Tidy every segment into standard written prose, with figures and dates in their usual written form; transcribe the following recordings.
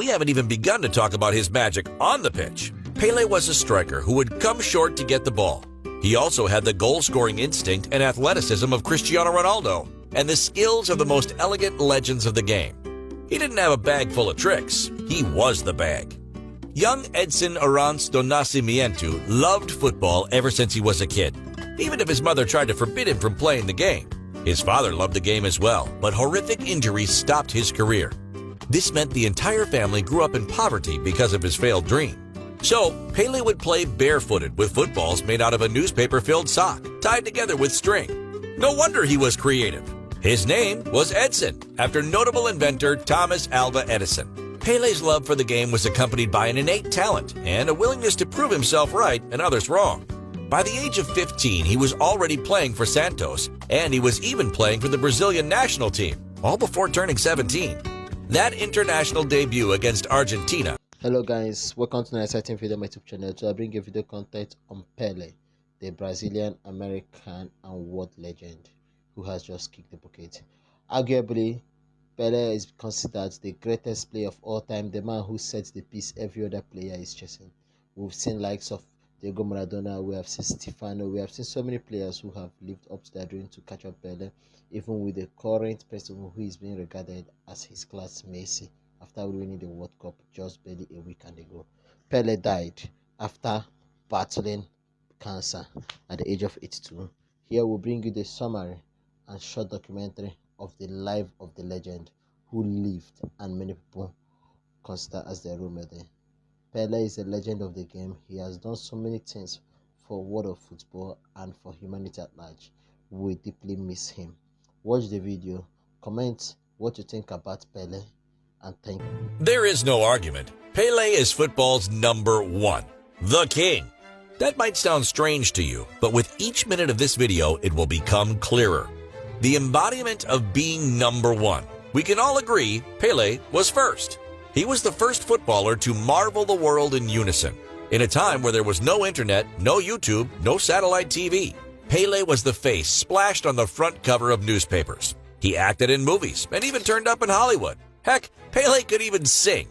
we haven't even begun to talk about his magic on the pitch. Pele was a striker who would come short to get the ball. He also had the goal-scoring instinct and athleticism of Cristiano Ronaldo, and the skills of the most elegant legends of the game. He didn't have a bag full of tricks, he was the bag. Young Edson Arantes do Nascimento loved football ever since he was a kid, even if his mother tried to forbid him from playing the game. His father loved the game as well, but horrific injuries stopped his career. This meant the entire family grew up in poverty because of his failed dream. So, Pele would play barefooted with footballs made out of a newspaper-filled sock, tied together with string. No wonder he was creative. His name was Edson, after notable inventor Thomas Alva Edison. Pele's love for the game was accompanied by an innate talent and a willingness to prove himself right and others wrong. By the age of 15, he was already playing for Santos, and he was even playing for the Brazilian national team, all before turning 17. That international debut against Argentina. Hello guys, welcome to an exciting video on my YouTube channel. So I bring you video content on Pele, the Brazilian, American and world legend who has just kicked the bucket. Arguably, Pele is considered the greatest player of all time, the man who sets the pace every other player is chasing. We've seen likes of Diego Maradona, we have seen Stefano, we have seen so many players who have lived up to their dream to catch up Pele, even with the current person who is being regarded as his class Messi after winning the World Cup just barely a weekend ago. Pele died after battling cancer at the age of 82. Here we'll bring you the summary and short documentary of the life of the legend who lived and many people consider as their role model. Pele is a legend of the game. He has done so many things for the world of football and for humanity at large. We deeply miss him. Watch the video, comment what you think about Pele, and thank you. There is no argument. Pele is football's number one, the king. That might sound strange to you, but with each minute of this video, it will become clearer. The embodiment of being number one. We can all agree Pele was first. He was the first footballer to marvel the world in unison. In a time where there was no internet, no YouTube, no satellite TV, Pele was the face splashed on the front cover of newspapers. He acted in movies and even turned up in Hollywood. Heck, Pele could even sing.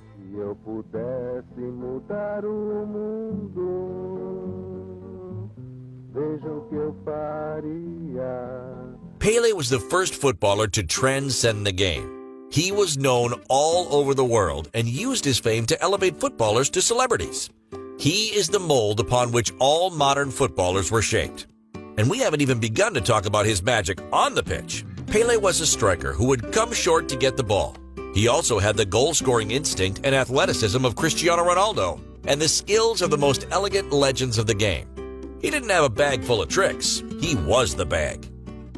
Pele was the first footballer to transcend the game. He was known all over the world and used his fame to elevate footballers to celebrities. He is the mold upon which all modern footballers were shaped. And we haven't even begun to talk about his magic on the pitch. Pele was a striker who would come short to get the ball. He also had the goal-scoring instinct and athleticism of Cristiano Ronaldo, and the skills of the most elegant legends of the game. He didn't have a bag full of tricks, he was the bag.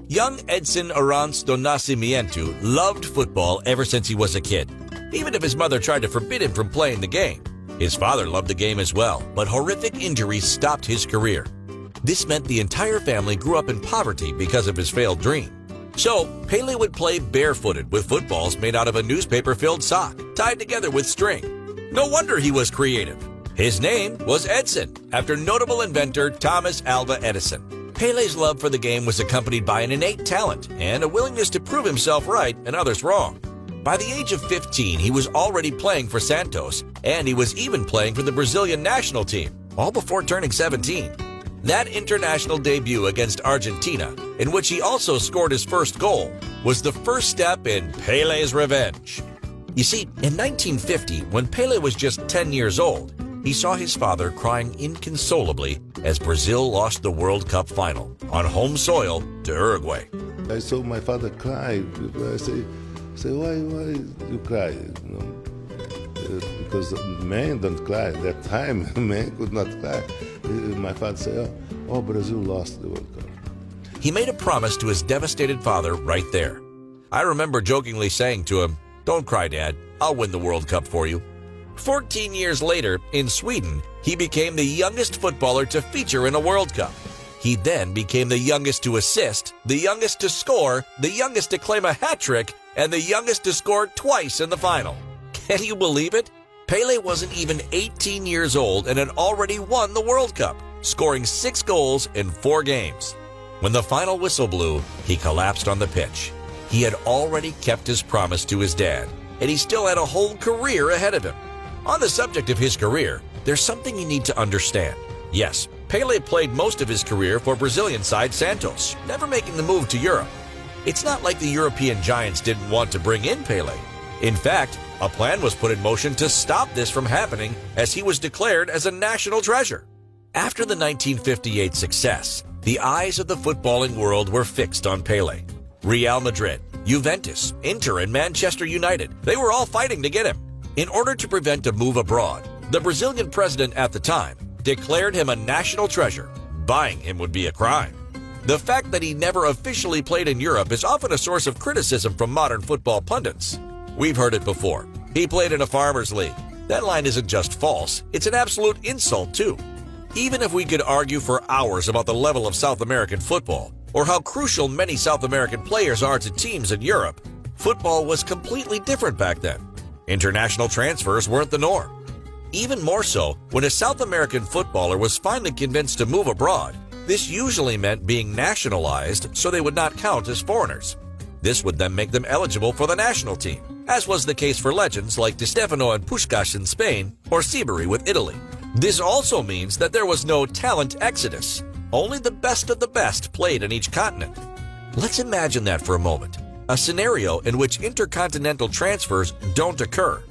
Young Edson Arantes do Nascimento loved football ever since he was a kid, even if his mother tried to forbid him from playing the game. His father loved the game as well, but horrific injuries stopped his career. This meant the entire family grew up in poverty because of his failed dream. So, Pele would play barefooted with footballs made out of a newspaper-filled sock, tied together with string. No wonder he was creative. His name was Edson, after notable inventor Thomas Alva Edison. Pele's love for the game was accompanied by an innate talent and a willingness to prove himself right and others wrong. By the age of 15, he was already playing for Santos, and he was even playing for the Brazilian national team, all before turning 17. That international debut against Argentina, in which he also scored his first goal, was the first step in Pele's revenge. You see, in 1950, when Pele was just 10 years old, he saw his father crying inconsolably as Brazil lost the World Cup final on home soil to Uruguay. I saw my father cry. I say, why you cry? You know, because men don't cry. At that time, men could not cry. My father said, oh, Brazil lost the World Cup. He made a promise to his devastated father right there. I remember jokingly saying to him, "Don't cry, Dad. I'll win the World Cup for you." 14 years later, in Sweden, he became the youngest footballer to feature in a World Cup. He then became the youngest to assist, the youngest to score, the youngest to claim a hat-trick, and the youngest to score twice in the final. Can you believe it? Pele wasn't even 18 years old and had already won the World Cup, scoring 6 goals in 4 games. When the final whistle blew, he collapsed on the pitch. He had already kept his promise to his dad. and he still had a whole career ahead of him. On the subject of his career, there's something you need to understand. Yes, Pele played most of his career for Brazilian side Santos, never making the move to Europe. It's not like the European giants didn't want to bring in Pele. In fact, a plan was put in motion to stop this from happening as he was declared as a national treasure. After the 1958 success, the eyes of the footballing world were fixed on Pele. Real Madrid, Juventus, Inter, and Manchester United, they were all fighting to get him. In order to prevent a move abroad, the Brazilian president at the time declared him a national treasure. Buying him would be a crime. The fact that he never officially played in Europe is often a source of criticism from modern football pundits. We've heard it before. He played in a farmers' league. That line isn't just false, it's an absolute insult too. Even if we could argue for hours about the level of South American football, or how crucial many South American players are to teams in Europe, football was completely different back then. International transfers weren't the norm. Even more so, when a South American footballer was finally convinced to move abroad, this usually meant being nationalized so they would not count as foreigners. This would then make them eligible for the national team, as was the case for legends like Di Stefano and Puskás in Spain or Sibéry with Italy. This also means that there was no talent exodus. Only the best of the best played in each continent. Let's imagine that for a moment. A scenario in which intercontinental transfers don't occur.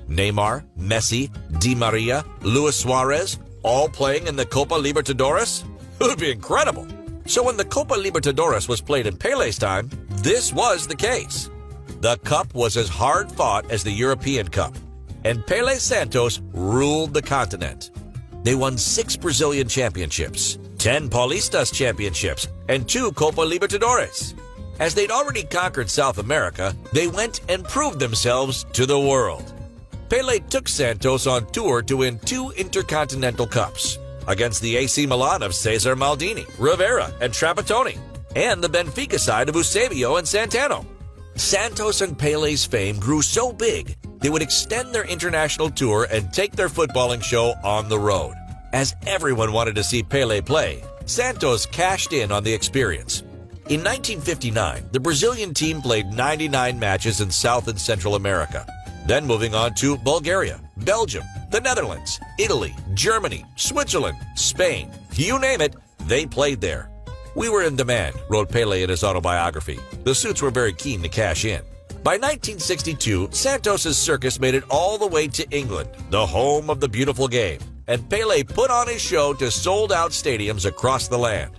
Neymar, Messi, Di Maria, Luis Suarez, all playing in the Copa Libertadores? It would be incredible. So when the Copa Libertadores was played in Pele's time, this was the case. The cup was as hard fought as the European Cup, and Pele Santos ruled the continent. They won 6 Brazilian championships, 10 Paulistas championships, and 2 Copa Libertadores. As they'd already conquered South America, they went and proved themselves to the world. Pele took Santos on tour to win 2 Intercontinental Cups against the AC Milan of Cesar Maldini, Rivera, and Trapattoni, and the Benfica side of Eusebio and Santano. Santos and Pele's fame grew so big, they would extend their international tour and take their footballing show on the road. As everyone wanted to see Pele play, Santos cashed in on the experience. In 1959, the Brazilian team played 99 matches in South and Central America, then moving on to Bulgaria, Belgium, the Netherlands, Italy, Germany, Switzerland, Spain. You name it, they played there. "We were in demand," wrote Pele in his autobiography. The suits were very keen to cash in. By 1962, Santos' circus made it all the way to England, the home of the beautiful game, and Pele put on his show to sold-out stadiums across the land.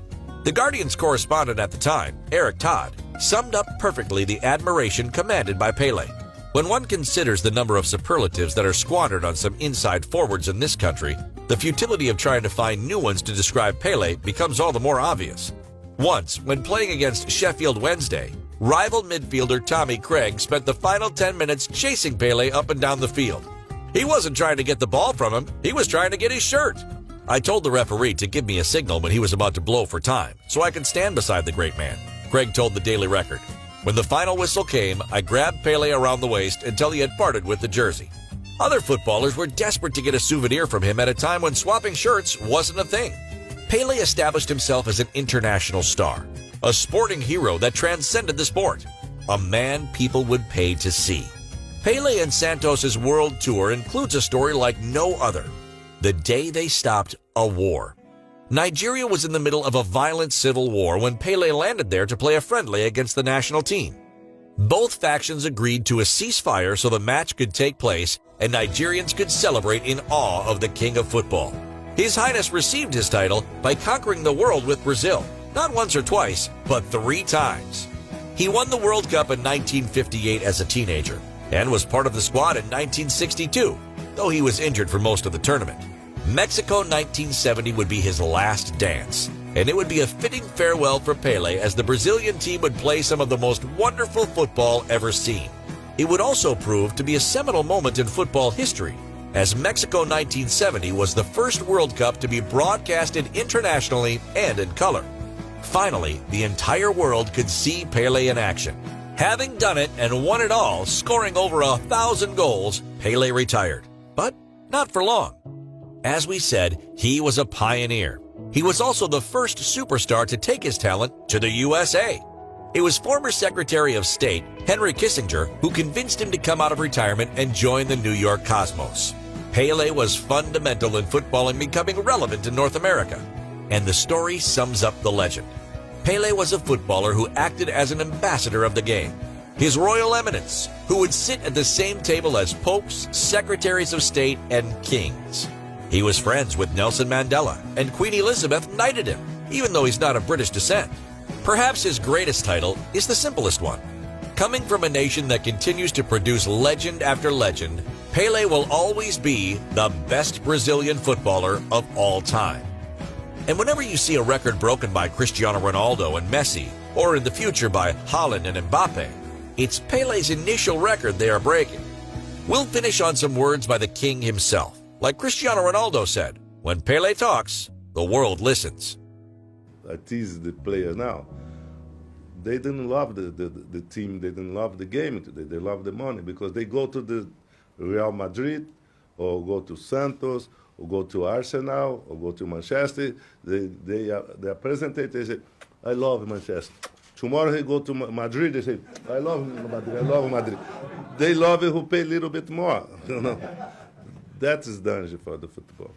The Guardian's correspondent at the time, Eric Todd, summed up perfectly the admiration commanded by Pele. When one considers the number of superlatives that are squandered on some inside forwards in this country, the futility of trying to find new ones to describe Pele becomes all the more obvious. Once, when playing against Sheffield Wednesday, rival midfielder Tommy Craig spent the final 10 minutes chasing Pele up and down the field. He wasn't trying to get the ball from him, he was trying to get his shirt. "I told the referee to give me a signal when he was about to blow for time, so I could stand beside the great man," Craig told the Daily Record. "When the final whistle came, I grabbed Pele around the waist until he had parted with the jersey." Other footballers were desperate to get a souvenir from him at a time when swapping shirts wasn't a thing. Pele established himself as an international star, a sporting hero that transcended the sport, a man people would pay to see. Pele and Santos' world tour includes a story like no other: the day they stopped a war. Nigeria was in the middle of a violent civil war when Pele landed there to play a friendly against the national team. Both factions agreed to a ceasefire so the match could take place and Nigerians could celebrate in awe of the king of football. His Highness received his title by conquering the world with Brazil, not once or twice, but 3 times. He won the World Cup in 1958 as a teenager and was part of the squad in 1962, though he was injured for most of the tournament. Mexico 1970 would be his last dance, and it would be a fitting farewell for Pele as the Brazilian team would play some of the most wonderful football ever seen. It would also prove to be a seminal moment in football history, as Mexico 1970 was the first World Cup to be broadcasted internationally and in color. Finally, the entire world could see Pele in action. Having done it and won it all, scoring over 1,000 goals, Pele retired. But not for long. As we said, he was a pioneer. He was also the first superstar to take his talent to the USA. It was former Secretary of State Henry Kissinger who convinced him to come out of retirement and join the New York Cosmos. Pele was fundamental in football and becoming relevant in North America. And the story sums up the legend. Pele was a footballer who acted as an ambassador of the game. His Royal Eminence, who would sit at the same table as popes, secretaries of state, and kings. He was friends with Nelson Mandela, and Queen Elizabeth knighted him, even though he's not of British descent. Perhaps his greatest title is the simplest one. Coming from a nation that continues to produce legend after legend, Pele will always be the best Brazilian footballer of all time. And whenever you see a record broken by Cristiano Ronaldo and Messi, or in the future by Haaland and Mbappe, it's Pele's initial record they are breaking. We'll finish on some words by the king himself. Like Cristiano Ronaldo said, when Pele talks, the world listens. I tease the players now. They didn't love the team, they didn't love the game today, they love the money because they go to the Real Madrid or go to Santos or go to Arsenal or go to Manchester. They are presented, they say, I love Manchester. Tomorrow they go to Madrid, they say, I love Madrid, I love Madrid. They love it who pay a little bit more, you know. That is danger for the football.